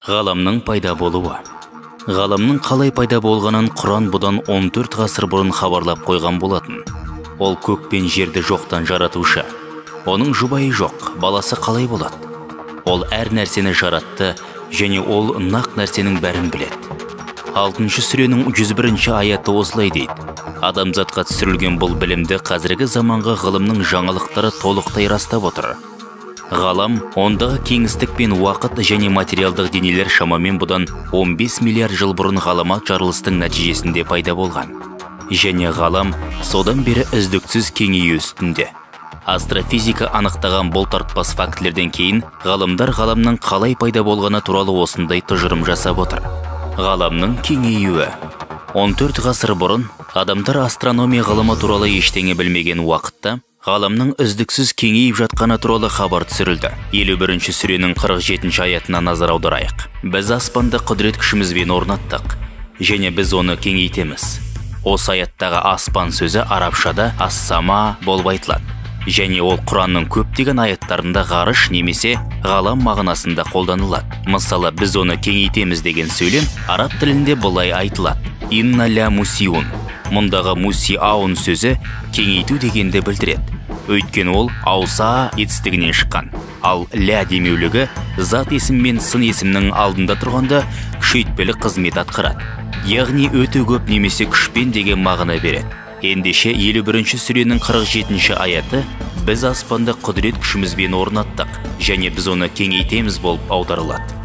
Ғаламның пайда болуы. Ғаламның қалай пайда болғанын Құран бұдан 14 ғасыр бұрын хабарлап қойған болатын. Ол көк пен жерді жоқтан жаратушы. Оның жұбайы жоқ, баласы қалай болады? Ол әр нәрсені жаратты, және ол нақ нәрсенің бәрін біледі. 6-шы сүренің 101-ші аяты осылай дейді. Адамзатқа түсірілген бұл білімді қазіргі заманғы ғылымның жаңалықтары толықтай растап отыр. Ғалам ондағы кеңістік пен уақыт және материалдық денелер шамамен бұдан 15 миллиард жыл бұрын ғаламат жарылыстың нәтижесінде пайда болған. Және ғалам содан бері үздіксіз кеңею үстінде. Астрофизика анықтаған бұл тартпас фактілерден кейін ғалымдар ғаламның қалай пайда болғаны туралы осындай тұжырым жасап отыр. Ғаламның кеңеюі. 14 ғасыр бұрын адамдар астрономия ғылымы туралы ештеңе білмеген уақытта ғаламның үздіксіз кеңейіп жатқаны туралы хабар түсірілді. 51-ші сүренің 47-ші аятына назар аударайық. Біз аспанды құдірет күшімізбен орнаттық, және біз оны кеңейтеміз. Осы аяттағы аспан сөзі арабшада ас-сама болып айтылады. Және ол Құранның көптеген аяттарында ғарыш немесе ғалам мағынасында қолданылады. Мысалы, біз оны кеңейтеміз деген сөйлем араб тілінде былай айтылады. Инна ля мусиун. Мұндағы мусиаун сөзі кеңейту дегенді білдіреді. Өйткені ол ауса етістігінен шыққан. Ал ля демеулігі зат есім мен сын есімнің алдында тұрғанда күшейтпелі қызмет атқарады. Яғни өте көп немесе күшпен деген мағына береді. Ендеше 51-ші сүренің 47-ші аяты біз аспанды құдірет күшімізбен орнаттық, және біз оны кеңейтеміз болып аударылады.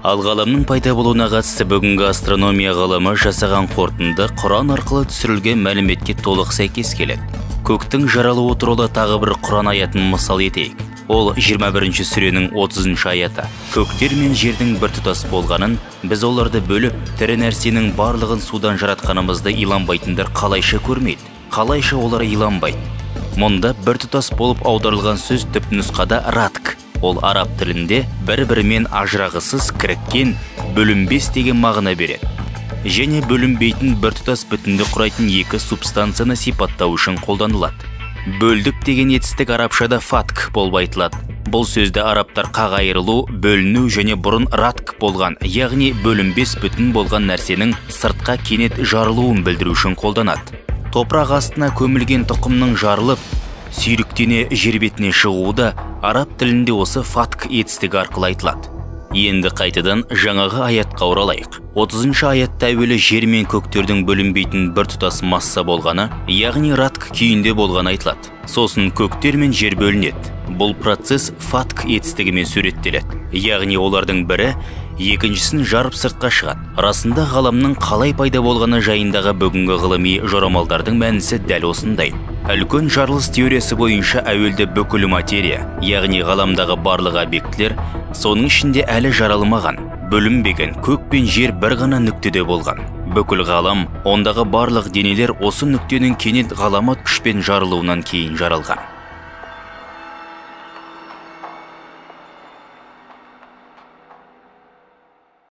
Ал ғаламның пайда болуына қатысты бүгінгі астрономия ғылымы жасаған қорытынды Құран арқылы түсірілген мәліметке толық сәйкес келеді. Көктің жаралуы туралы тағы бір Құран аятын мысал етейік. Ол 21-ші сүренің 30-шы аяты. Көктер мен жердің біртұтас болғанын, біз оларды бөліп, тірі нәрсенің барлығын судан жаратқанымызды иланбайтындар қалайша көрмейді? Қалайша олар иланбайды? Мұнда біртұтас болып аударылған сөз түпнұсқада ратк. Ол араб тілінде бір-бірімен ажырағысыз, кіріккен, бөлінбес деген мағына береді. Және бөлінбейтін біртұтас бүтінді құрайтын екі субстанцияны сипаттау үшін қолданылады. Бөлдік деген етістік арабшада фатк болып айтылады. Бұл сөзді арабтар қағайырылу, бөліну және бұрын ратк болған, яғни бөлінбес бүтін болған нәрсенің сыртқа кенет жарылуын білдіру үшін қолданады. Топырақ астына көмілген тұқымның жарылып, сүйріктене жер бетіне шығуы да араб тілінде осы фатк етістігі арқылы айтылады. Енді қайтадан жаңағы аятқа оралайық. 30-шы аятта әуелі жер мен көктердің бөлінбейтін біртұтас масса болғаны, яғни ратк күйінде болғаны айтылады. Сосын көктер мен жер бөлінеді. Бұл процесс фатк етістігімен суреттеледі. Яғни олардың бірі екіншісін жарып сыртқа шығады. Расында ғаламның қалай пайда болғаны жайындағы бүгінгі ғылыми жорамалдардың мәнісі дәл осындай. Үлкен жарылыс теориясы бойынша әуелде бүкіл материя, яғни ғаламдағы барлық объектілер, соның ішінде әлі жаралмаған, бөлінбеген көк пен жер бір ғана нүктеде болған. Бүкіл ғалам, ондағы барлық денелер осы нүктенің кенет ғаламат күшпен жарылуынан кейін жаралған.